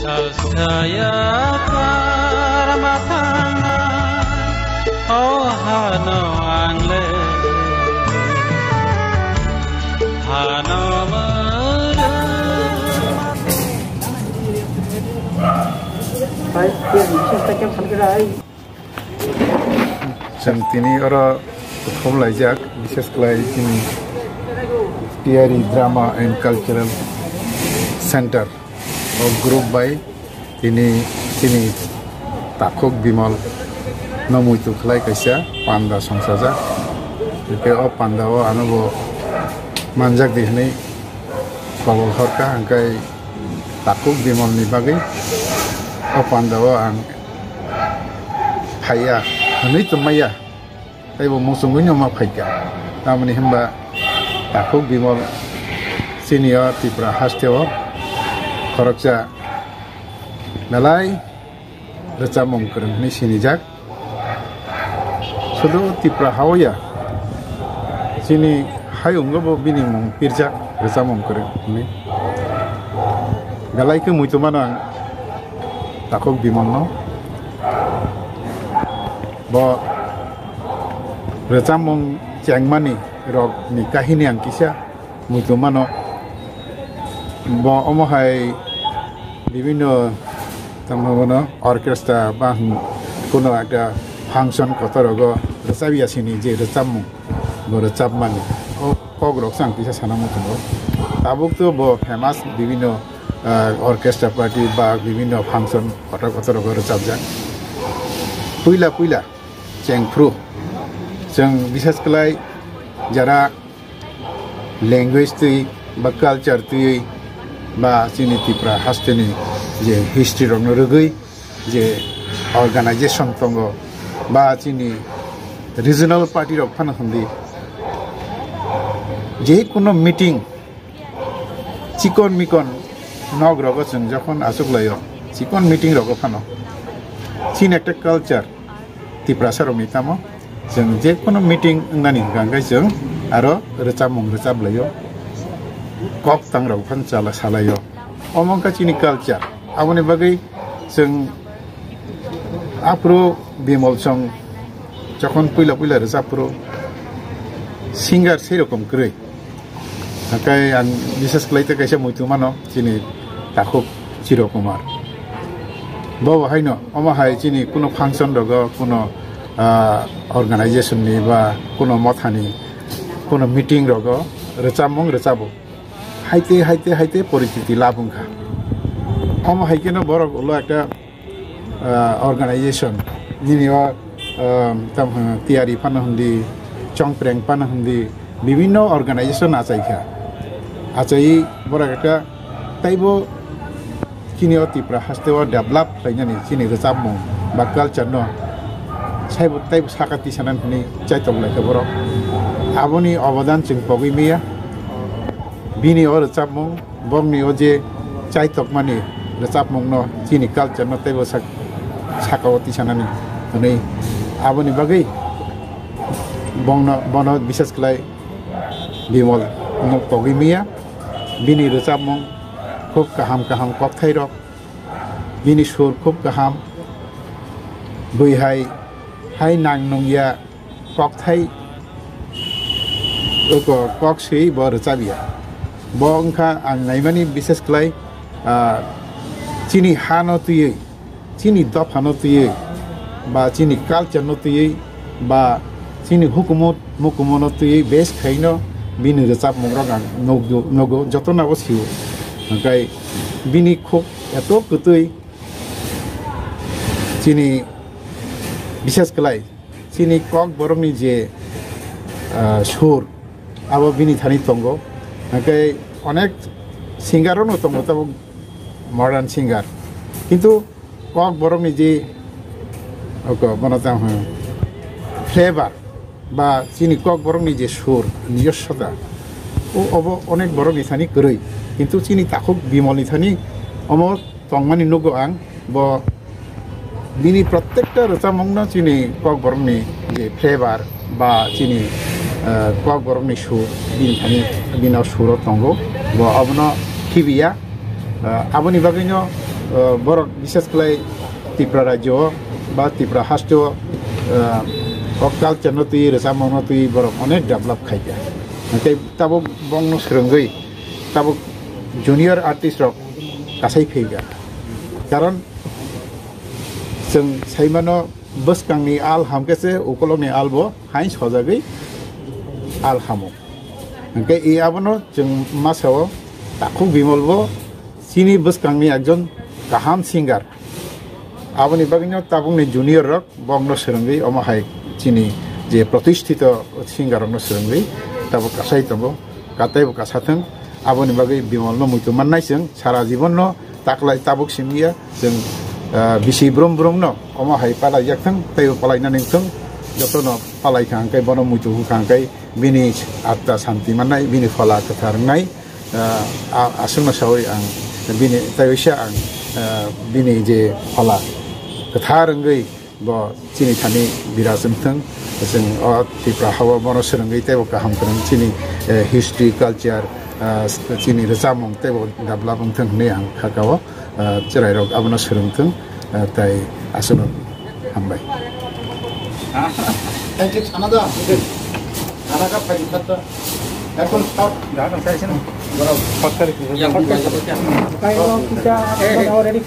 Salsaya karamatanga oh hano angle hano Santini ora perform lajak bisnes kelai ini TRE Drama and Cultural Center or group by ini takok bimal namu itu kelai kaisa panda songsaja itu panda anu bo manjak di sini kalau harga angkai takok bimal ni bagai panda ang Haya, ini cuma ya, tapi musuhnya mah Haya. Namun ini mbak takut bimal senior Tipra Hastio, korokja, melai, recah mungkin ini sini jak, sudah Tipra Hawaya, sini hayung gak boleh bini mung pirjak recah mungkin ini, melai ke muncul mana takut bimal no. Bo recamong cengmani rok nikahini yang kisah mutu mano bo omohai bibino tamono orkestra bang kuno ada function kotorogo resabi asini je recamong bo recamani o kogrok sang kisah sana mutu bo tabuk tu bo famous bibino orkestra party ba bibino function kotorogo recabjan puila cengpru ceng bisnes kelai jara language tu ba culture tu ba sini Tipra hasteni je history rong rugui je organization tongo ba sini regional party rok phana hundi je kono meeting chikon mikon nog rogo ceng jokhon asuk layo chikon meeting rogo phano sin ekta culture Tipra sarong itamo jeng je kono meeting nani ganggai jeng aro recamong recablayo kok tang rok phan chala salayo omong ka chini culture amone bagai jeng apro bimol song যখন পুইলা recapro singer serokom krei akai ang bisnes klaite kaisa muitu mano chini takuk Chirokumar bawa haino oma hai chini kuno function rogo kuno organization ni ba kuno mothani kuno meeting rogo recamong recabo haite পরিচিতি লাভুংখা oma haikeno borok ulo ekta organization niniwa tam tiari panahundi chongpreng panahundi bibinno organization achai borok ekta taibo chini Tipra hasteo develop lainani chini recamong ba culture no saibo taibo sakati sanan ni chaitom lai borok aboni অবদান ching pogi miya bini or recamong bomni oje chaitok mani recamong no chini culture no taibo sakawati sanani ani aboni bagai bono bisnes kelai bimol no pogi miya bini recamong খুব কাহাম কথাই rock বিনি সুর খুব কাহাম বইহাই high নাং নংয়া কথাই cock সেই বড় চাবিয়া বংখা আং নাইমানি বিশেষ ক্লাই চিনি হানো তুই চিনি দফ হানো তুই বা চিনি কালচার নো তুই বা চিনি হুকুমত মুকুমন তুই বেশ খাইন বিনি রেচাপ মংরক আং নগো যত নাবো CO Angkai bini kok etok kutui sini bisnes kelai sini kok borong ni je sur abo bini thani tongo angkai onek singer no tongo tabo modern singer kintu kok borong ni je banata flavor ba sini kok borong ni je sur নিজস্বতা ও of অনেক বড় নিথানি কই কিন্তু চিনি তাকুক বিমল নিথানি অমর তংমানি নগো আং ব বিনি প্রত্যেকটা রচামংন চিনি কক বরংনি যে ফ্লেভার বা চিনি কক বরংনি সুর বিনি থানি বিনাव সুর তঙ্গো ব অবন টিভিয়া আবনি বাগैनो borok বিশেষ করে ত্রিপুরা রাজ্য বা Tripura হাস্ট culture no tui resamo no tui borok onek develop khaija nakai tabuk bongno srengoi tabuk junior artist rok kasai pheiga karon जों साइमानो बसकांनि आल हामकेसे उकलनि आलबो हाइस हजागै आल हामो ओंके ए आबनो जों मासाव ताखु बिमलबो सिनि बसकांनि एकजन गाहाम सिंगार आबनि बागिनो ताबुंनि जूनियर रक बंगनो सोरंगै अमाहाय चिनि जे प्रतिष्ठित सिंगार रनो सोरंगै ताबो कासाय तबो कातायबो कासाथों आबनि बागै बिमलनो मुइतो माननायजों सारा जीवननो ताकलाय ताबुक सिमिया जों bisi brom no oma hai pala yakthang tayo palai na ningthang joto no palai khangkai bono mutu khangkai bini atta santi manai bini phala kathar nai asungna sawai ang bini tayo sha ang bini je phala kathar ngai bo chini thani birasumthang जों टिप्रा हावा बोनो सोरंगै तायो kaham krang chini history culture chini rajamong tayo development thang ne ang khakawa cerai rok abono serengteng tai asono hambai thank you anada anaka pai kata ekon stop jangan saya sini yang podcast kayak kita already